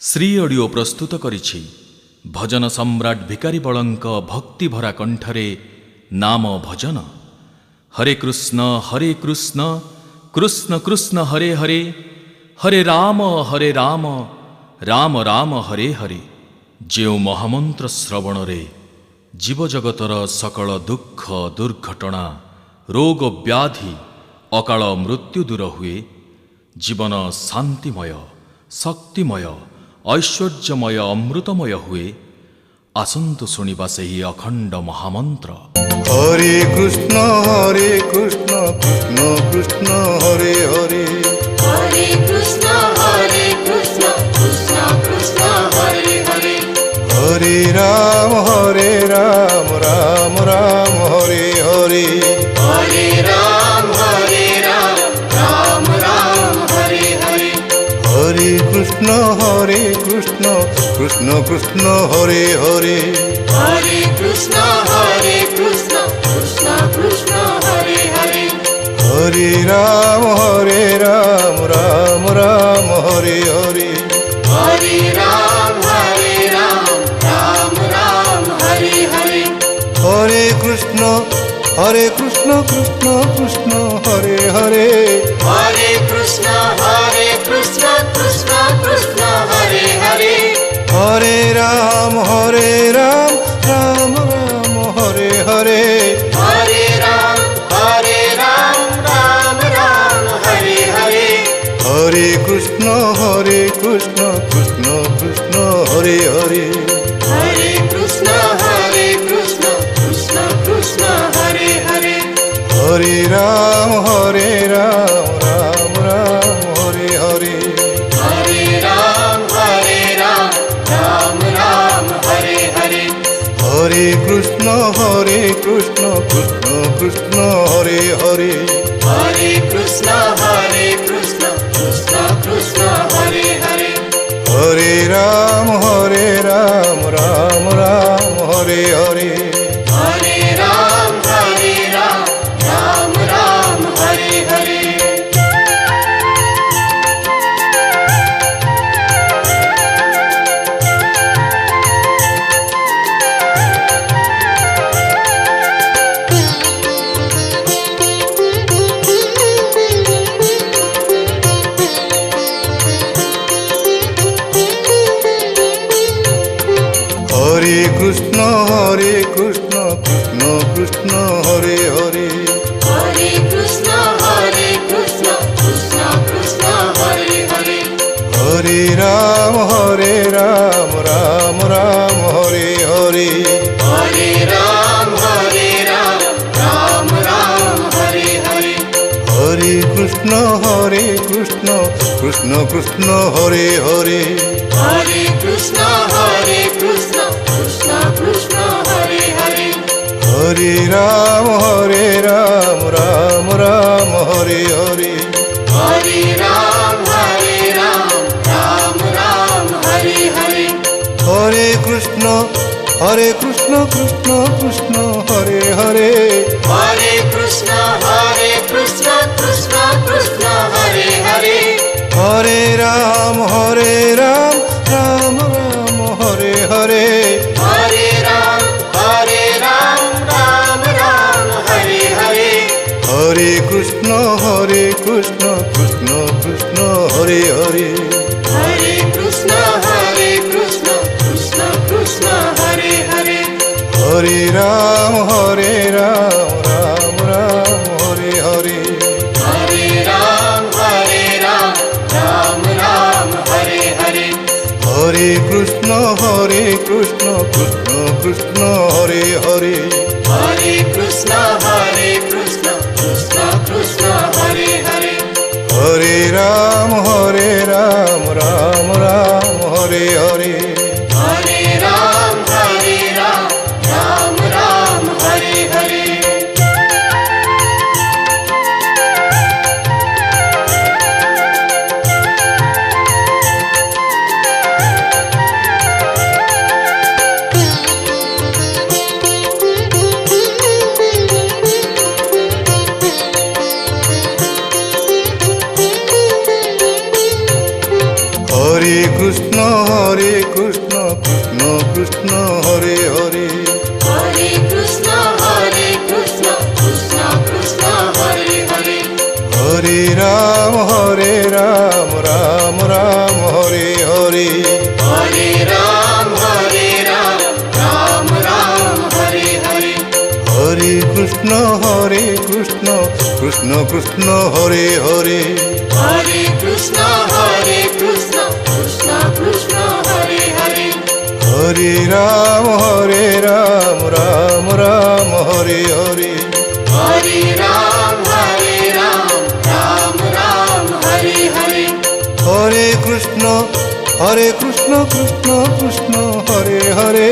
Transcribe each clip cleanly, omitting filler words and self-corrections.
Shri audio ପ୍ରସ୍ତୁତ କରିଛି ଭଜନ ସମ୍ରାଟ ଭିକାରୀ ବଳଙ୍କ ଭକ୍ତିଭରା କଣ୍ଠରେ ନାମ ଭଜନ। ହରେ କୃଷ୍ଣ କୃଷ୍ଣ କୃଷ୍ଣ ହରେ ହରେ, ହରେ ରାମ ରାମ ରାମ ହରେ ହରେ। ଯେଉଁ ମହାମନ୍ତ୍ର ଶ୍ରବଣରେ ଜୀବଜଗତର ସକଳ ଦୁଃଖ ଦୁର୍ଘଟଣା ରୋଗ ବ୍ୟାଧି ଅକାଳ ମୃତ୍ୟୁ ଦୂର ହୁଏ, ଜୀବନ ଶାନ୍ତିମୟ ଶକ୍ତିମୟ ଐଶ୍ୱର୍ଯ୍ୟମୟ ଅମୃତମୟ ହୁଏ। ଆସନ୍ତୁ ଶୁଣିବା ସେହି ଅଖଣ୍ଡ ମହାମନ୍ତ୍ର। ହରେ କୃଷ୍ଣ କୃଷ୍ଣ କୃଷ୍ଣ ହରେ ହରେ, हरे कृष्ण कृष्ण कृष्ण हरे हरे। ହରେ ରାମ ରାମ ରାମ ହରେ ହରେ, हरे राम राम राम हरे हरे। ହରେ କୃଷ୍ଣ କୃଷ୍ଣ କୃଷ୍ଣ ହରେ ହରେ, हरे कृष्ण कृष्ण कृष्ण हरे हरे। ହରେ ରାମ ରାମ ରାମ ହରେ ହରେ, हरे राम राम राम हरे हरे। ହରେ କୃଷ୍ଣ କୃଷ୍ଣ କୃଷ୍ଣ ହରେ ହରେ, हरे कृष्ण कृष्ण कृष्ण हरे हरे। ହରେ ରାମ ରାମ ରାମ ହରେ ହରେ, हरे राम राम राम हरे हरे। ହରେ କୃଷ୍ଣ କୃଷ୍ଣ କୃଷ୍ଣ ହରେ ହରେ, हरे कृष्ण कृष्ण कृष्ण हरे हरे। ହରେ ରାମ ରାମ ରାମ ହରେ ହରେ, हरे राम राम राम हरे हरे। ହରେ କୃଷ୍ଣ କୃଷ୍ଣ କୃଷ୍ଣ ହରେ ହରେ, हरे कृष्ण कृष्ण कृष्ण हरे हरे। ହରେ ରାମ ରାମ ରାମ ହରେ ହରେ, हरे राम राम हरे हरे। হরে কৃষ্ণ কৃষ্ণ কৃষ্ণ হরে হরে, हरे कृष्ण कृष्ण कृष्ण हरे हरे। হরে রাম রাম রাম হরে হরে, हरे राम राम हरे हरे। হরে কৃষ্ণ কৃষ্ণ কৃষ্ণ হরে হরে, हरे कृष्ण कृष्ण कृष्ण हरे हरे। হরে রাম রাম রাম হরে হরে, हरे राम राम हरे हरे। হরে কৃষ্ণ কৃষ্ণ কৃষ্ণ হরে হরে, हरे कृष्ण कृष्ण कृष्ण हरे हरे। হরে রাম রাম রাম হরে হরে, हरे राम राम हरे हरे। হরে কৃষ্ণ কৃষ্ণ কৃষ্ণ হরে হরে, हरे कृष्ण कृष्ण कृष्ण हरे हरे। হরে রাম রাম রাম হরে হরে, हरे राम राम हरे हरे। হরে কৃষ্ণ কৃষ্ণ কৃষ্ণ হরে হরে, हरे कृष्ण कृष्ण कृष्ण हरे हरे। হরে রাম রাম রাম হরে হরে, हरे राम राम हरे हरे। হরে কৃষ্ণ হরে Krishna Krishna Krishna Hare Hare Hare Krishna, Krishna Krishna, Hare Hare. হরে Ram Ram Ram Hare Hare Hare Ram, Ram Ram, Hare Hare. হরে Krishna Krishna Krishna Hare Hare Hare Krishna, Krishna Krishna, Hare Hare. হরে Ram Ram Ram Hare Hare Hare Ram, Ram Ram, Hare Hare. হরে Krishna Krishna Krishna Hare Hare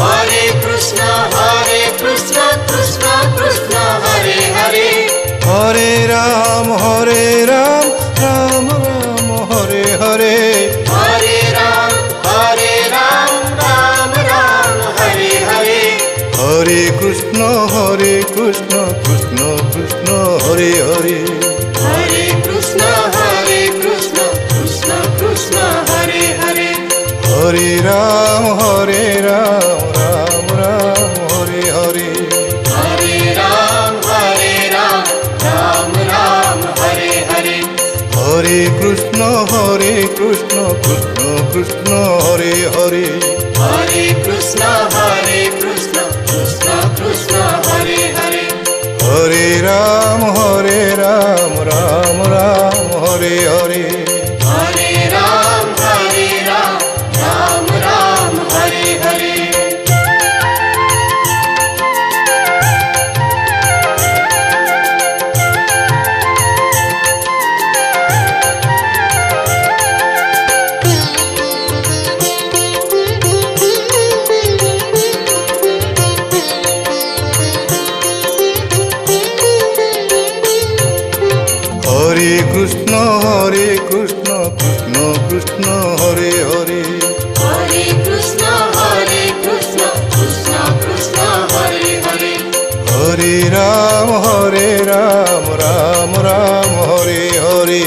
Hare Krishna, Krishna Krishna, Hare Hare. হরে Ram Ram Ram Hare Hare Hare Ram, Ram Ram, Hare Hare. হরে Krishna Krishna Krishna Hare Hare Hare Krishna, Krishna Krishna, Hare Hare. হরে Ram Ram Ram Hare Hare Hare Ram, Ram Ram, Hare Hare. হরে Krishna Krishna Krishna Hare Hare Hare Krishna, Krishna Krishna, Hare Hare. হরে Ram Ram Ram Hare Hare Hare Ram, Ram Ram, Hare Hare. হরে Krishna Krishna Krishna Hare Hare Hare Krishna, Krishna Krishna, Hare Hare. হরে Ram Ram Ram Hare Hare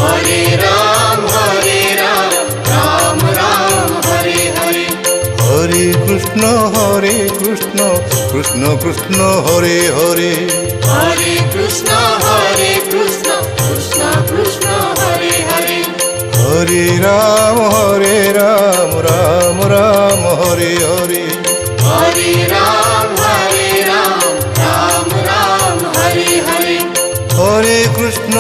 Hare Ram, Ram Ram, Hare Hare. হরে Krishna Krishna Krishna Hare Hare Hare Krishna, Krishna Krishna, Hare Hare. হরে Ram Ram Ram Hare Hare Hare Ram, Ram Ram, Hare Hare. হরে Krishna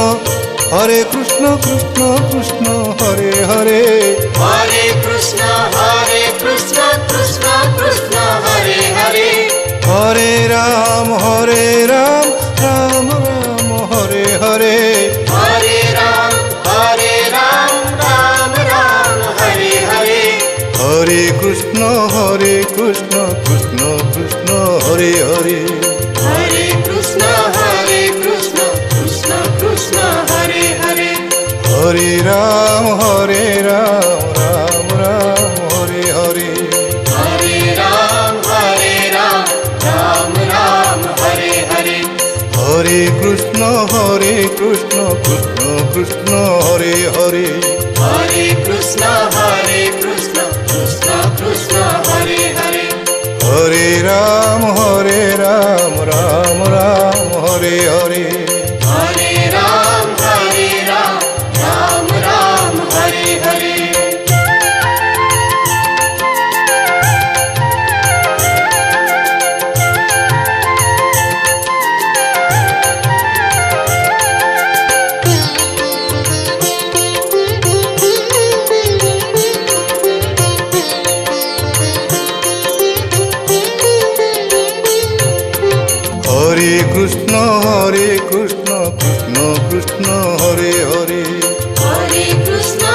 Krishna Krishna Hare Hare Hare Krishna, Krishna Krishna, Hare Hare. হরে Ram Ram Ram Hare Hare Hare Ram, Ram Ram, Hare Hare. হরে Krishna Krishna Krishna Hare Hare Hare Krishna, Krishna Krishna, Hare Hare. হরে Ram Ram Ram Hare Hare Hare Ram, Ram Ram, Hare Hare. হরে Krishna Krishna Krishna Hare Hare Hare Krishna, Krishna Krishna, Hare Hare. হরে Ram Ram Ram Hare Hare Hare Ram, Ram Ram, Hare Hare. হরে Krishna Krishna Krishna Hare Hare Hare Krishna,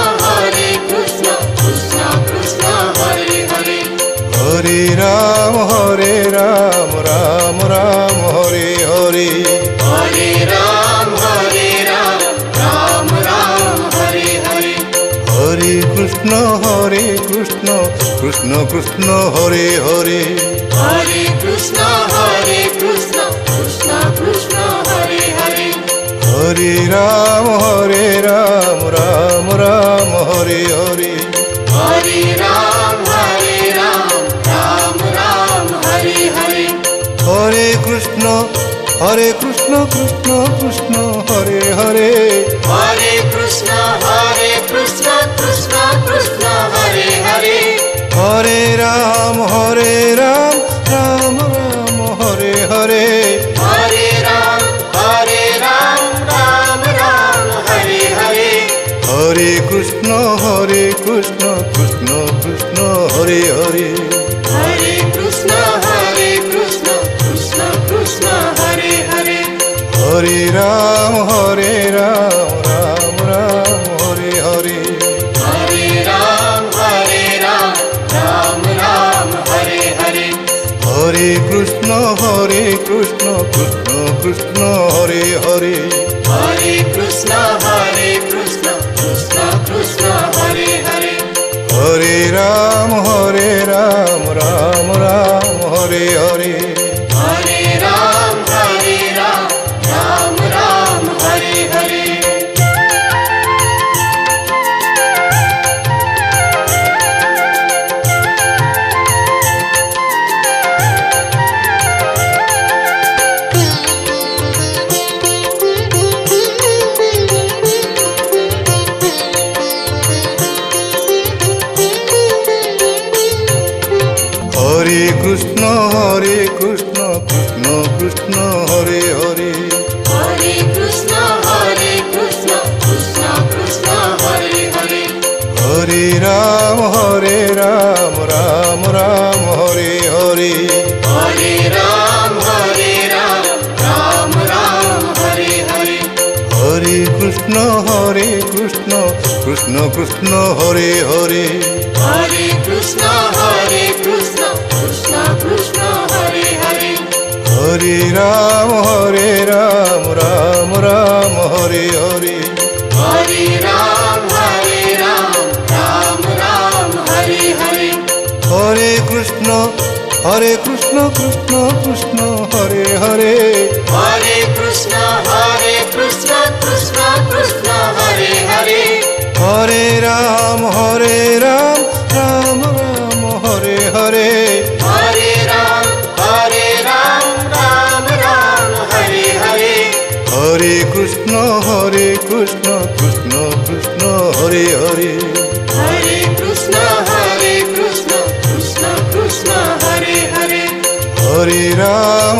Krishna Krishna, Hare Hare. হরে Ram Ram Ram Hare Hare Hare Ram, Ram Ram, Hare Hare. হরে Krishna Krishna Krishna Hare Hare Hare Krishna, Krishna Krishna, Hare Hare. হরে Ram Ram Ram Hare Hare Hare Ram, Ram Ram, Hare Hare. হরে Krishna Krishna Krishna Hare Hare Hare Krishna, Krishna Krishna, Hare Hare. হরে Ram Ram Ram Hare Hare Hare Ram, Ram Ram, Hare Hare. হরে Krishna Krishna Krishna Hare Hare Hare Krishna, Krishna Krishna, Hare Hare. হরে Ram Ram Ram Hare Hare Hare Ram, Ram Ram, Hare Hare. হরে Krishna Krishna Krishna Hare Hare Hare Krishna, Krishna Krishna, Hare Hare. হরে Ram Ram Ram Hare Hare Hare Ram, Ram Ram, Hare Hare. হরে Krishna Krishna Krishna Hare Hare Hare Krishna, Krishna Krishna, Hare Hare. হরে Ram Ram Ram Hare Hare Hare Ram, Ram Ram, Hare Hare. হরে Krishna Krishna Krishna Hare Hare Hare Krishna, Krishna Krishna, Hare Hare. হরে Ram Ram Ram Hare Hare Hare Ram, Ram Ram, Hare Hare. হরে Krishna Krishna Krishna Hare Hare Hare Krishna, Krishna Krishna, Hare Hare. হরে Ram Ram Ram Hare Hare Hare Ram, Ram Ram, Hare Hare. হরে Krishna Krishna Krishna Hare Hare Hare Krishna, Krishna Krishna, Hare Hare. হরে Ram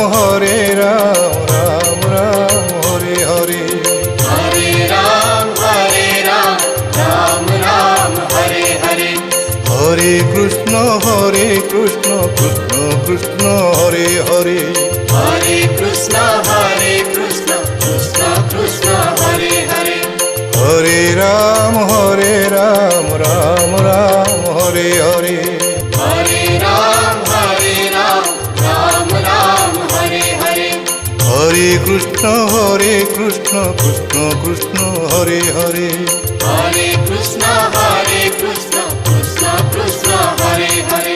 Ram Ram Hare Hare Hare Ram, Ram Ram, Hare Hare. হরে Krishna Krishna Krishna Hare Hare Hare Krishna, Krishna Krishna, Hare Hare. হরে Ram Ram Ram Hare Hare Hare Ram, Ram Ram, Hare Hare. হরে Krishna Krishna Krishna Hare Hare Hare Krishna, Krishna Krishna, Hare Hare.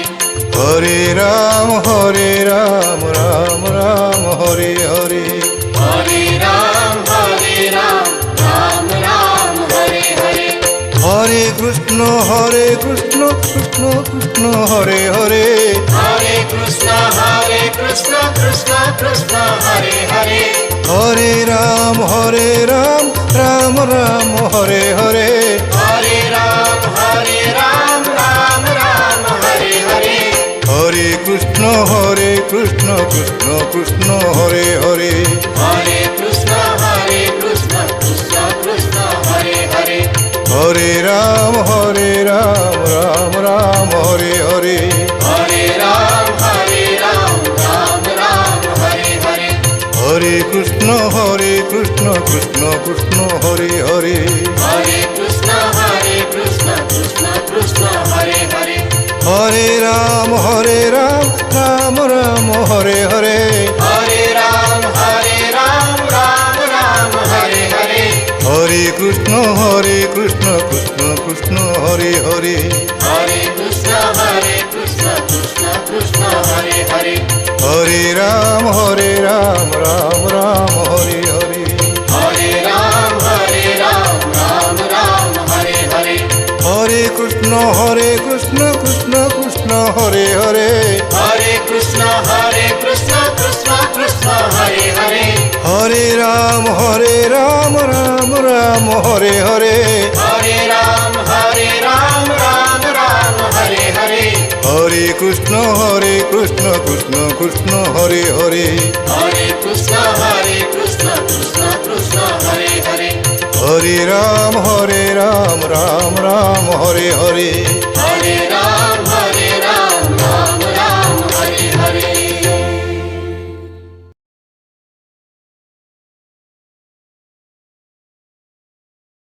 হরে Ram Ram Ram Hare Hare Hare Ram, Ram Ram, Hare Hare. হরে Krishna Krishna Krishna Hare Hare Hare Krishna, Krishna Krishna, Hare Hare. হরে Ram Ram Ram Hare Hare Hare Ram, Ram Ram, Hare Hare. হরে Krishna Krishna Krishna Hare Hare Hare Krishna, Krishna Krishna, Hare Hare. হরে Ram Ram Ram Hare Hare Hare Ram, Ram Ram, Hare Hare. হরে Krishna Krishna Krishna Hare Hare Hare Krishna, Krishna Krishna, Hare Hare. হরে Ram Ram Ram Hare Hare Hare Ram, Ram Ram, Hare Hare. হরে Krishna Krishna Krishna Hare Hare Hare Krishna, Krishna Krishna, Hare Hare. হরে Ram Ram Ram Hare Hare Hare Ram, Ram Ram, Hare Hare. হরে Krishna Hare Hare Hare Krishna, Krishna Krishna, Hare Hare. হরে Ram Ram Ram Hare Hare Hare Ram, Ram Ram, Hare Hare. হরে Krishna Krishna Krishna Hare Hare Hare Krishna, Krishna Krishna, Hare Hare. হরে রাম রাম রাম হরে হরে